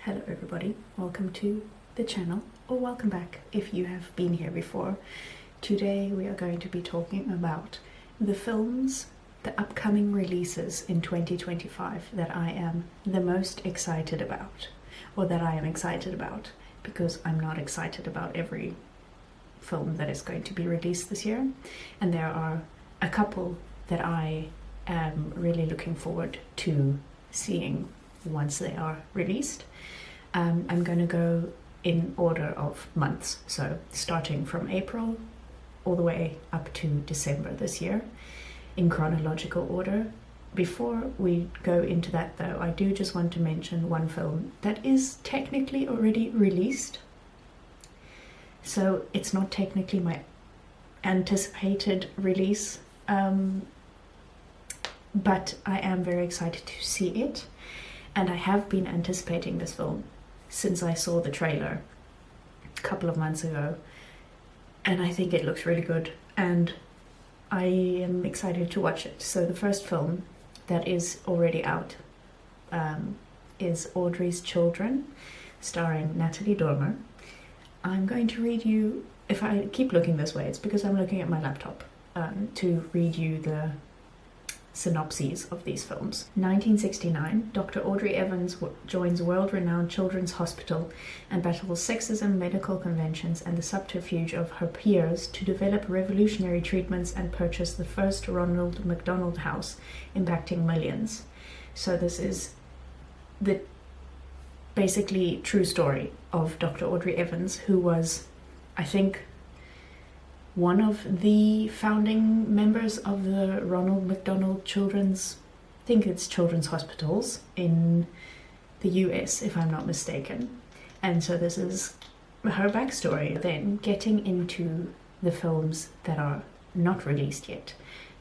Hello everybody, welcome to the channel, or welcome back if you have been here before. Today we are going to be talking about the films, the upcoming releases in 2025 that I am the most excited about, or that I am excited about, because I'm not excited about every film that is going to be released this year, and there are a couple that I am really looking forward to seeing once they are released. I'm going to go in order of months, so starting from April all the way up to December this year, in chronological order. Before we go into that though, I do just want to mention one film that is technically already released, so it's not technically my anticipated release, but I am very excited to see it, and I have been anticipating this film since I saw the trailer a couple of months ago, and I think it looks really good and I am excited to watch it. So the first film that is already out is Audrey's Children, starring Natalie Dormer. I'm going to read you, if I keep looking this way, it's because I'm looking at my laptop, to read you the synopses of these films. 1969, Dr. Audrey Evans joins world-renowned children's hospital and battles sexism, medical conventions, and the subterfuge of her peers to develop revolutionary treatments and purchase the first Ronald McDonald House, impacting millions. So this is the basically true story of Dr. Audrey Evans, who was, I think, one of the founding members of the Ronald McDonald Children's, I think it's Children's Hospitals in the US, if I'm not mistaken. And so this is her backstory. Then getting into the films that are not released yet.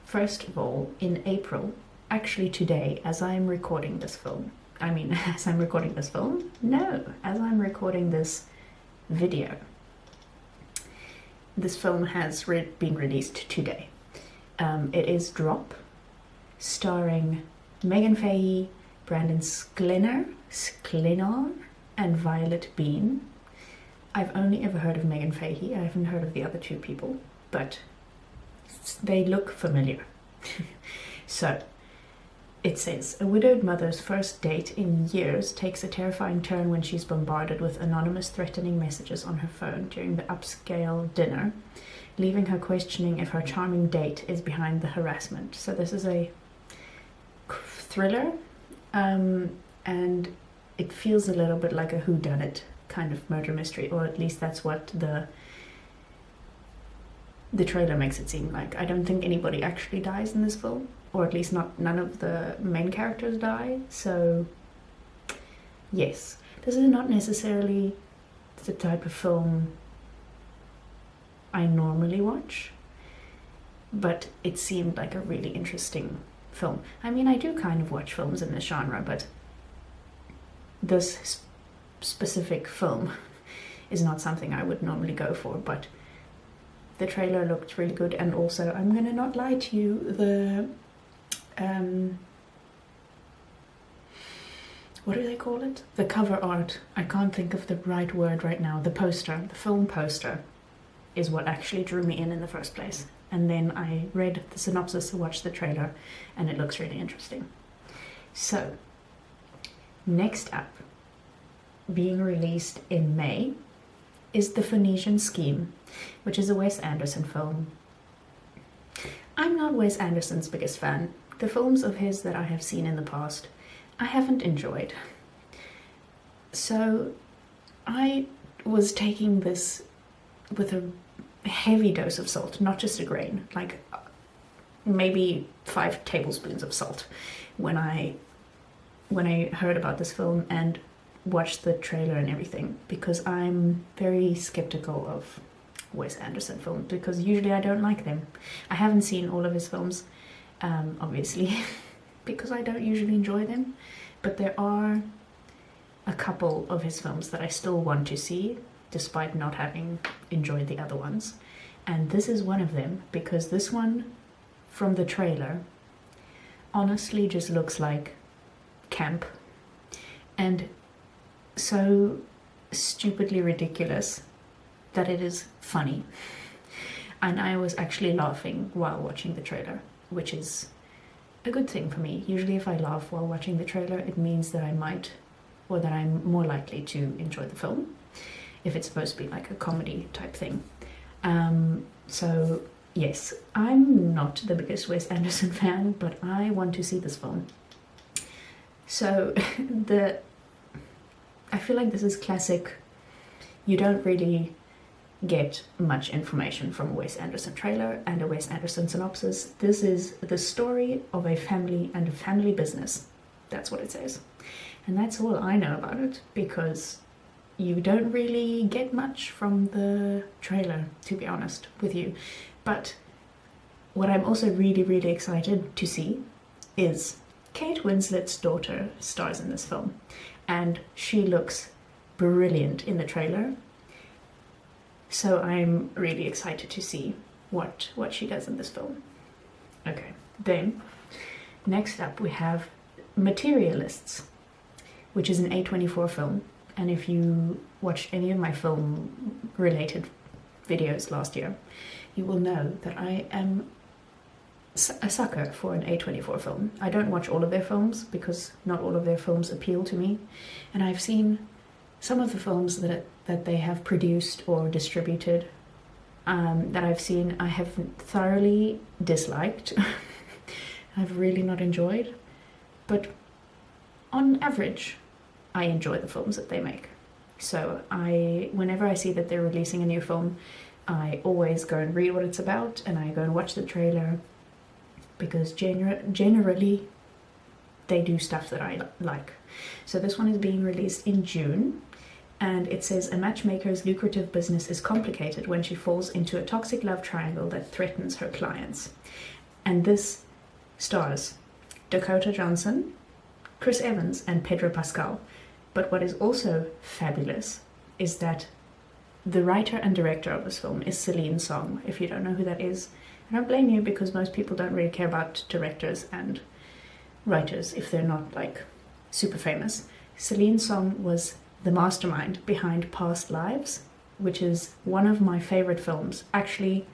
First of all, in April, actually today, as I'm recording this film, as I'm recording this video, this film has been released today. It is Drop, starring Megan Fahey, Brandon Sklenar, and Violet Bean. I've only ever heard of Megan Fahey. I haven't heard of the other two people, but they look familiar. So, it says, a widowed mother's first date in years takes a terrifying turn when she's bombarded with anonymous threatening messages on her phone during the upscale dinner, leaving her questioning if her charming date is behind the harassment. So this is a thriller, and it feels a little bit like a whodunit kind of murder mystery, or at least that's what the trailer makes it seem like. I don't think anybody actually dies in this film, or at least none of the main characters die. So yes, this is not necessarily the type of film I normally watch, but it seemed like a really interesting film. I mean, I do kind of watch films in this genre, but this specific film is not something I would normally go for, but the trailer looked really good. And also, I'm gonna not lie to you, the what do they call it? The cover art. I can't think of the right word right now. The poster, the film poster, is what actually drew me in the first place. And then I read the synopsis to watch the trailer, and it looks really interesting. So, next up, being released in May, is The Phoenician Scheme, which is a Wes Anderson film. I'm not Wes Anderson's biggest fan. The films of his that I have seen in the past, I haven't enjoyed. So I was taking this with a heavy dose of salt, not just a grain, like maybe 5 tablespoons of salt, when I heard about this film and watched the trailer and everything, because I'm very skeptical of Wes Anderson films, because usually I don't like them. I haven't seen all of his films, obviously, because I don't usually enjoy them, but there are a couple of his films that I still want to see, despite not having enjoyed the other ones. And this is one of them, because this one, from the trailer, honestly just looks like camp. And so stupidly ridiculous that it is funny. And I was actually laughing while watching the trailer, which is a good thing for me. Usually if I laugh while watching the trailer, it means that I might, or that I'm more likely to enjoy the film, if it's supposed to be like a comedy type thing. So yes, I'm not the biggest Wes Anderson fan, but I want to see this film. So I feel like this is classic. You don't really get much information from a Wes Anderson trailer and a Wes Anderson synopsis. This is the story of a family and a family business. That's what it says. And that's all I know about it, because you don't really get much from the trailer, to be honest with you. But what I'm also really, really excited to see is Kate Winslet's daughter stars in this film, and she looks brilliant in the trailer. So I'm really excited to see what she does in this film. Okay, then next up we have Materialists, which is an A24 film. And if you watched any of my film related videos last year, you will know that I am a sucker for an A24 film. I don't watch all of their films because not all of their films appeal to me, and I've seen some of the films that they have produced or distributed that I've seen, I have thoroughly disliked. I've really not enjoyed, but on average I enjoy the films that they make. So whenever I see that they're releasing a new film, I always go and read what it's about, and I go and watch the trailer, because generally they do stuff that I like. So this one is being released in June, and it says a matchmaker's lucrative business is complicated when she falls into a toxic love triangle that threatens her clients. And this stars Dakota Johnson, Chris Evans, and Pedro Pascal. But what is also fabulous is that the writer and director of this film is Celine Song. If you don't know who that is, I don't blame you, because most people don't really care about directors and writers if they're not like super famous. Celine Song was the mastermind behind Past Lives, which is one of my favorite films. Actually,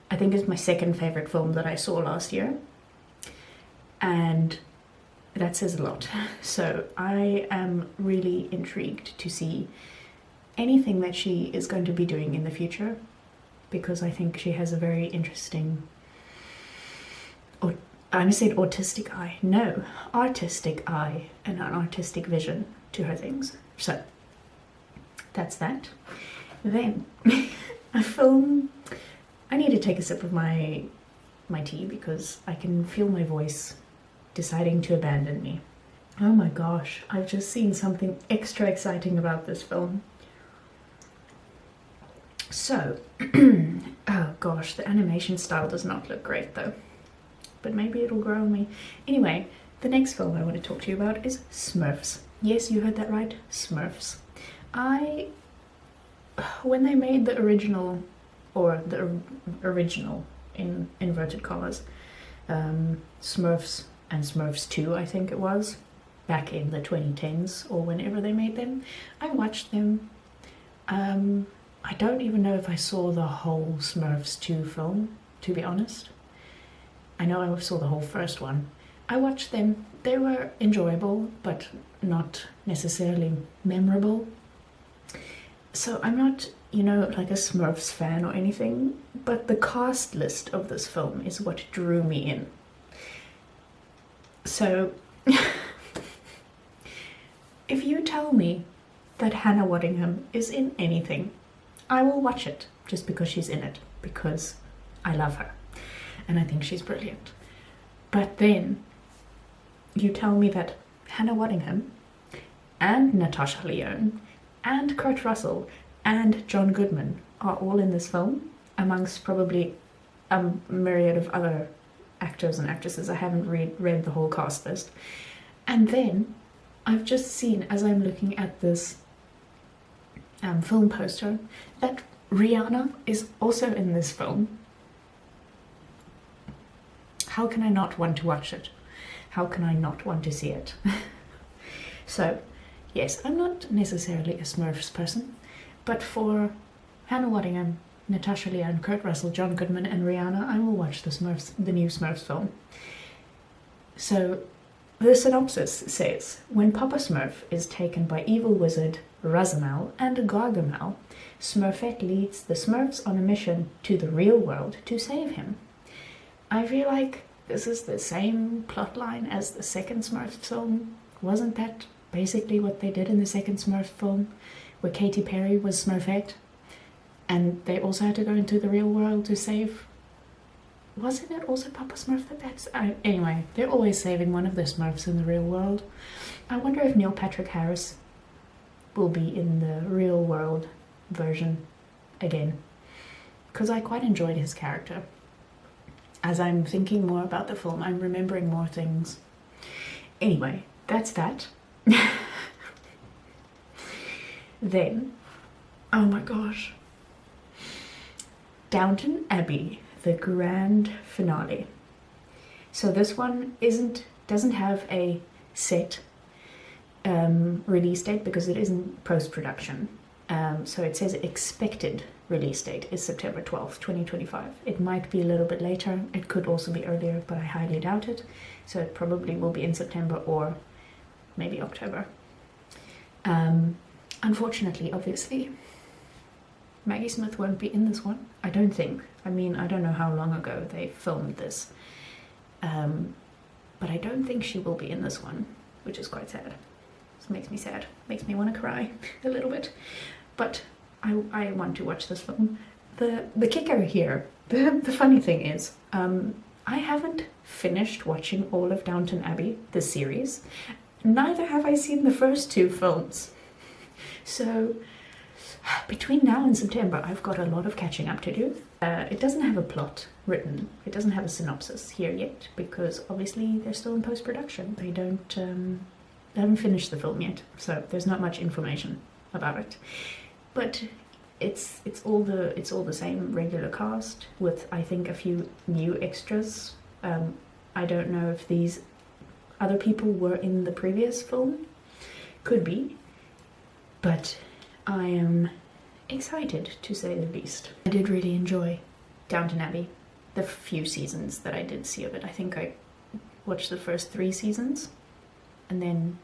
I think it's my second favorite film that I saw last year, and that says a lot. So I am really intrigued to see anything that she is going to be doing in the future, because I think she has a very interesting, or I almost said autistic eye. No, artistic eye and an artistic vision to her things. So that's that. Then a film. I need to take a sip of my tea because I can feel my voice deciding to abandon me. Oh my gosh, I've just seen something extra exciting about this film. So, oh gosh, the animation style does not look great though, but maybe it'll grow on me. Anyway, the next film I want to talk to you about is Smurfs. Yes, you heard that right, Smurfs. When they made the original, or the original in inverted commas, Smurfs and Smurfs 2, I think it was, back in the 2010s or whenever they made them, I watched them. I don't even know if I saw the whole Smurfs 2 film, to be honest. I know I saw the whole first one. I watched them. They were enjoyable, but not necessarily memorable. So I'm not, like a Smurfs fan or anything, but the cast list of this film is what drew me in. So, if you tell me that Hannah Waddingham is in anything, I will watch it just because she's in it, because I love her and I think she's brilliant. But then you tell me that Hannah Waddingham and Natasha Lyonne and Kurt Russell and John Goodman are all in this film, amongst probably a myriad of other actors and actresses. I haven't read the whole cast list. And then I've just seen, as I'm looking at this film poster, that Rihanna is also in this film. How can I not want to watch it? How can I not want to see it? So yes, I'm not necessarily a Smurfs person, but for Hannah Waddingham, Natasha Lyonne, Kurt Russell, John Goodman, and Rihanna, I will watch the new Smurfs film. So, the synopsis says, when Papa Smurf is taken by evil wizard Razamel and Gargamel, Smurfette leads the Smurfs on a mission to the real world to save him. I feel like this is the same plotline as the second Smurf film. Wasn't that basically what they did in the second Smurf film, where Katy Perry was Smurfette, and they also had to go into the real world to save... Wasn't it also Papa Smurf that's... Anyway, they're always saving one of the Smurfs in the real world. I wonder if Neil Patrick Harris will be in the real world version again, because I quite enjoyed his character. As I'm thinking more about the film, I'm remembering more things. Anyway, that's that. Then, oh my gosh, Downton Abbey, the grand finale. So this one doesn't have a set release date because it isn't post-production. So it says expected release date is September 12th, 2025. It might be a little bit later. It could also be earlier, but I highly doubt it. So it probably will be in September or maybe October. Unfortunately, obviously, Maggie Smith won't be in this one. I don't think. I mean, I don't know how long ago they filmed this. But I don't think she will be in this one, which is quite sad. This makes me sad. Makes me want to cry a little bit. But I want to watch this film. The kicker here, the funny thing is, I haven't finished watching all of Downton Abbey, the series. Neither have I seen the first two films. So between now and September, I've got a lot of catching up to do. It doesn't have a plot written. It doesn't have a synopsis here yet, because obviously they're still in post-production. They haven't finished the film yet, so there's not much information about it. But it's all the same regular cast with, I think, a few new extras. I don't know if these other people were in the previous film. Could be. But I am excited, to say the least. I did really enjoy Downton Abbey, the few seasons that I did see of it. I think I watched the first 3 seasons and then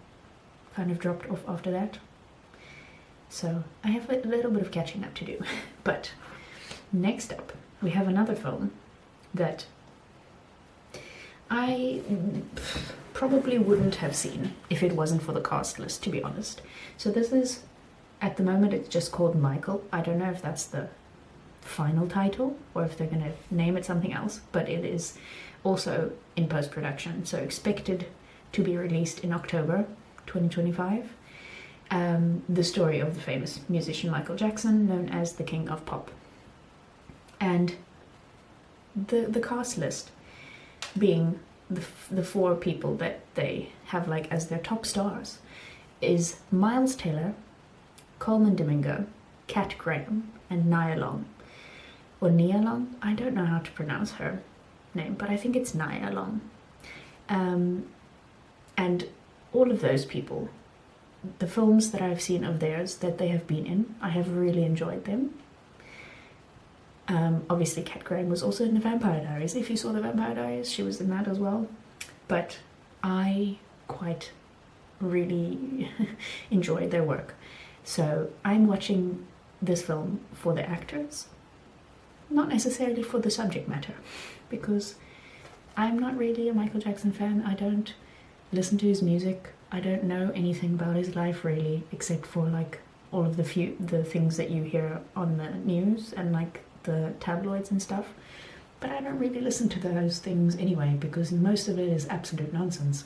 kind of dropped off after that. So I have a little bit of catching up to do. But next up, we have another film that I probably wouldn't have seen if it wasn't for the cast list, to be honest. So this is, at the moment, it's just called Michael. I don't know if that's the final title or if they're going to name it something else, but it is also in post-production, so expected to be released in October 2025. The story of the famous musician Michael Jackson, known as the King of Pop. And the cast list being the 4 people that they have like as their top stars is Miles Taylor, Coleman Domingo, Kat Graham, and Nia Long. Or Nia Long? I don't know how to pronounce her name, but I think it's Nia Long. And all of those people, the films that I've seen of theirs that they have been in, I have really enjoyed them. Obviously Kat Graham was also in The Vampire Diaries. If you saw The Vampire Diaries, she was in that as well. But I quite really enjoyed their work. So I'm watching this film for the actors, not necessarily for the subject matter, because I'm not really a Michael Jackson fan. I don't listen to his music. I don't know anything about his life really, except for like all of the things that you hear on the news and like the tabloids and stuff. But I don't really listen to those things anyway, because most of it is absolute nonsense.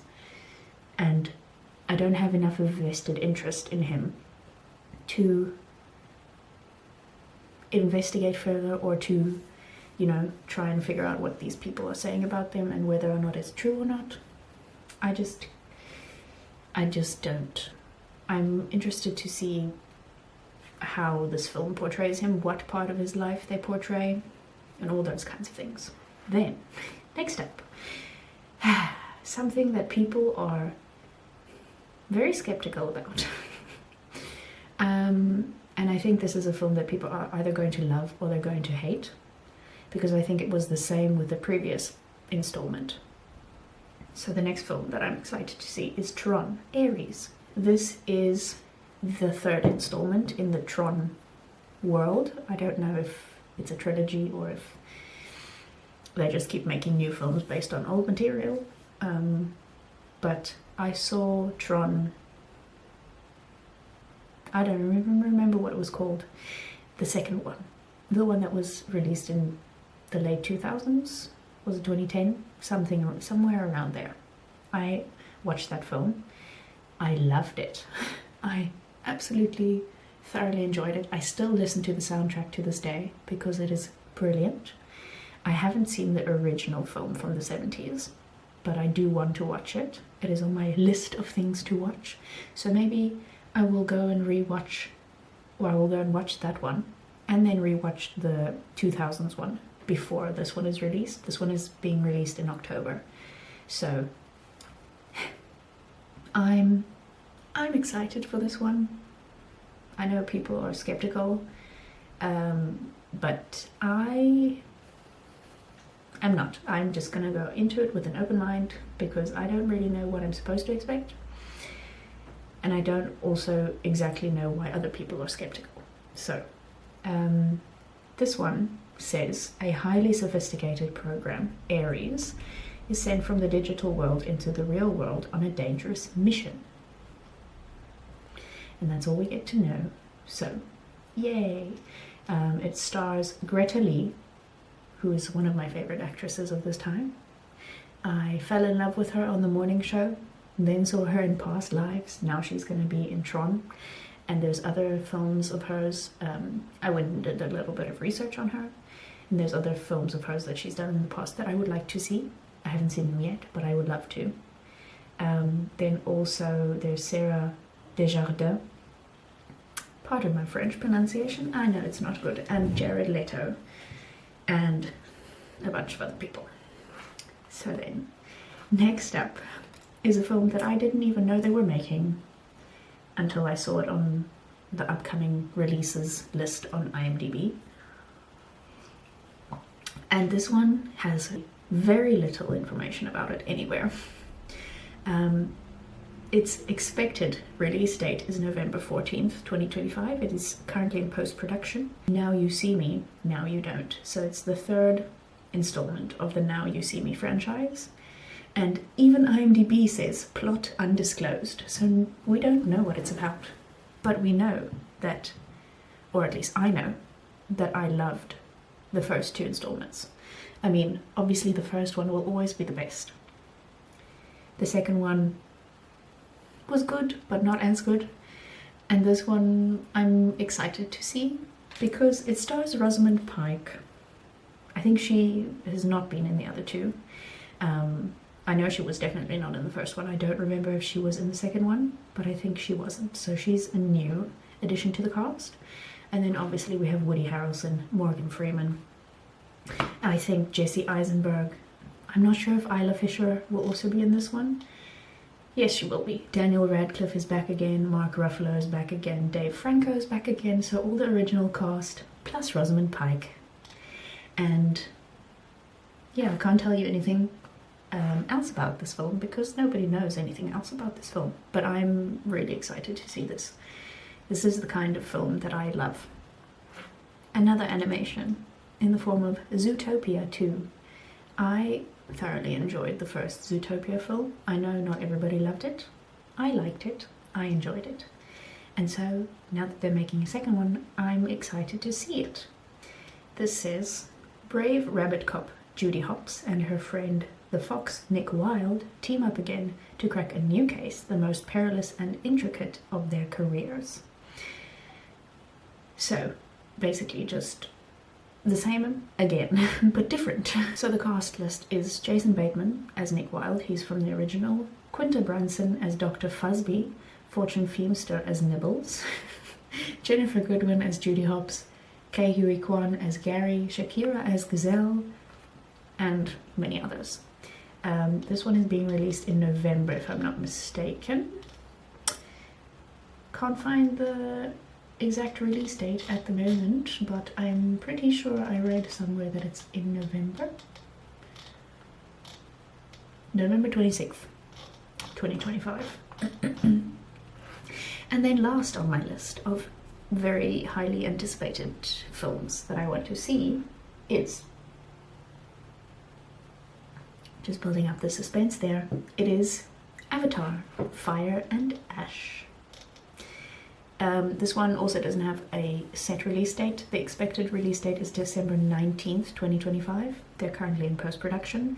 And I don't have enough of a vested interest in him to investigate further or to, you know, try and figure out what these people are saying about them and whether or not it's true or not. I just don't. I'm interested to see how this film portrays him, what part of his life they portray, and all those kinds of things. Then, next up, something that people are very skeptical about. I think this is a film that people are either going to love or they're going to hate, because I think it was the same with the previous installment. So the next film that I'm excited to see is Tron: Ares. This is the third installment in the Tron world. I don't know if it's a trilogy or if they just keep making new films based on old material. But I saw Tron, I don't even remember what it was called, the second one. The one that was released in the late 2000s, was it 2010? Somewhere around there. I watched that film. I loved it. I absolutely thoroughly enjoyed it. I still listen to the soundtrack to this day because it is brilliant. I haven't seen the original film from the 70s, but I do want to watch it. It is on my list of things to watch. So maybe I will go and rewatch, or I will go and watch that one and then rewatch the 2000s one before this one is released. This one is being released in October. So I'm excited for this one. I know people are skeptical, but I am not. I'm just gonna go into it with an open mind because I don't really know what I'm supposed to expect, and I don't also exactly know why other people are skeptical. So this one says a highly sophisticated program, Ares, is sent from the digital world into the real world on a dangerous mission. And that's all we get to know. So, yay! It stars Greta Lee, who is one of my favorite actresses of this time. I fell in love with her on The Morning Show, then saw her in past lives. Now she's going to be in Tron. And there's other films of hers. I went and did a little bit of research on her. And there's other films of hers that she's done in the past that I would like to see. I haven't seen them yet, but I would love to. Then also there's Sarah Desjardins. Pardon my French pronunciation, I know it's not good. And Jared Leto. And a bunch of other people. So then, next up is a film that I didn't even know they were making until I saw it on the upcoming releases list on IMDb. And this one has very little information about it anywhere. Its expected release date is November 14th, 2025. It is currently in post-production. Now You See Me, Now You Don't. So it's the third installment of the Now You See Me franchise. And even IMDb says plot undisclosed. So we don't know what it's about. But we know that, or at least I know, that I loved the first two installments. I mean, obviously the first one will always be the best. The second one was good, but not as good. And this one I'm excited to see because it stars Rosamund Pike. I think she has not been in the other two. I know she was definitely not in the first one. I don't remember if she was in the second one, but I think she wasn't. So she's a new addition to the cast. And then obviously we have Woody Harrelson, Morgan Freeman. I think Jesse Eisenberg. I'm not sure if Isla Fisher will also be in this one. Yes, she will be. Daniel Radcliffe is back again, Mark Ruffalo is back again, Dave Franco is back again, so all the original cast, plus Rosamund Pike. And yeah, I can't tell you anything else about this film because nobody knows anything else about this film. But I'm really excited to see this. This is the kind of film that I love. Another animation in the form of Zootopia 2. I thoroughly enjoyed the first Zootopia film. I know not everybody loved it. I liked it. I enjoyed it. And so now that they're making a second one, I'm excited to see it. This says, brave rabbit cop Judy Hopps and her friend the fox Nick Wilde team up again to crack a new case, the most perilous and intricate of their careers. So basically just the same again, but different. So the cast list is Jason Bateman as Nick Wilde, he's from the original, Quinta Brunson as Dr. Fusby, Fortune Feimster as Nibbles, Jennifer Goodwin as Judy Hopps, Ke Huy Quan as Gary, Shakira as Gazelle, and many others. This one is being released in November, if I'm not mistaken. Can't find the exact release date at the moment, but I'm pretty sure I read somewhere that it's in November. November 26th, 2025. And then last on my list of very highly anticipated films that I want to see is, just building up the suspense there, it is Avatar: Fire and Ash. This one also doesn't have a set release date. The expected release date is December 19th, 2025. They're currently in post-production.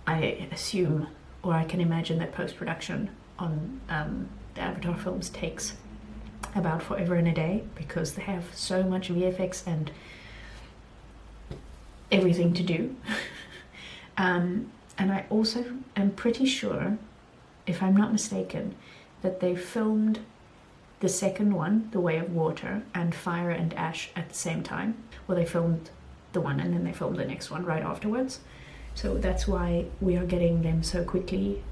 I assume, or I can imagine, that post-production on the Avatar films takes about forever and a day, because they have so much VFX and everything to do. And I also am pretty sure, if I'm not mistaken, that they filmed the second one, The Way of Water, and Fire and Ash at the same time. Well, they filmed the one and then they filmed the next one right afterwards. So that's why we are getting them so quickly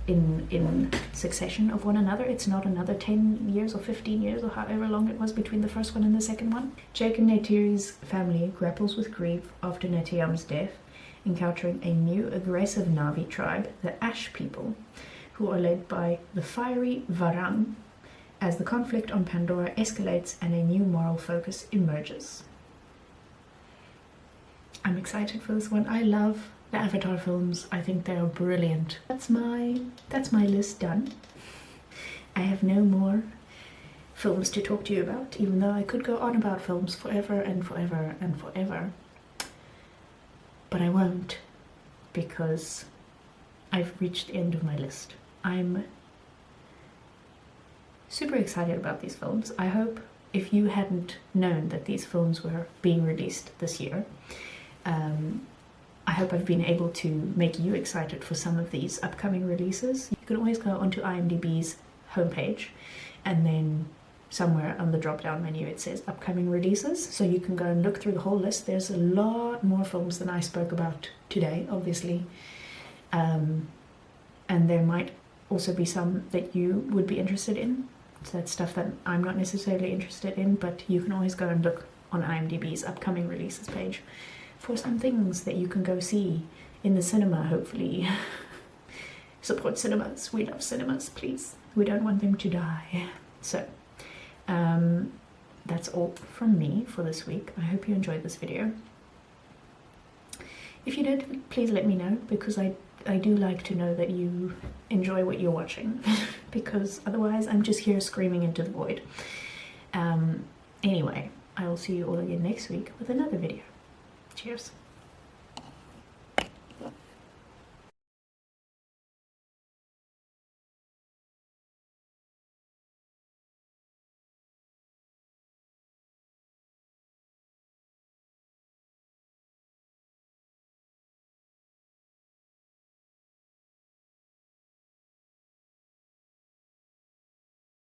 in succession of one another. It's not another 10 years or 15 years or however long it was between the first one and the second one. Jake and Neytiri's family grapples with grief after Neteyam's death, encountering a new aggressive Na'vi tribe, the Ash people, who are led by the fiery Varang, as the conflict on Pandora escalates and a new moral focus emerges. I'm excited for this one. I love the Avatar films. I think they are brilliant. That's my list done. I have no more films to talk to you about, even though I could go on about films forever and forever and forever. But I won't, because I've reached the end of my list. I'm super excited about these films. I hope, if you hadn't known that these films were being released this year, I hope I've been able to make you excited for some of these upcoming releases. You can always go onto IMDb's homepage, and then somewhere on the drop-down menu it says upcoming releases, so you can go and look through the whole list. There's a lot more films than I spoke about today, obviously, and there might also be some that you would be interested in. So that's stuff that I'm not necessarily interested in, but you can always go and look on IMDb's upcoming releases page for some things that you can go see in the cinema, hopefully. Support cinemas. We love cinemas, please. We don't want them to die. So, that's all from me for this week. I hope you enjoyed this video. If you did, please let me know, because I do like to know that you enjoy what you're watching, because otherwise I'm just here screaming into the void. Anyway, I will see you all again next week with another video. Cheers.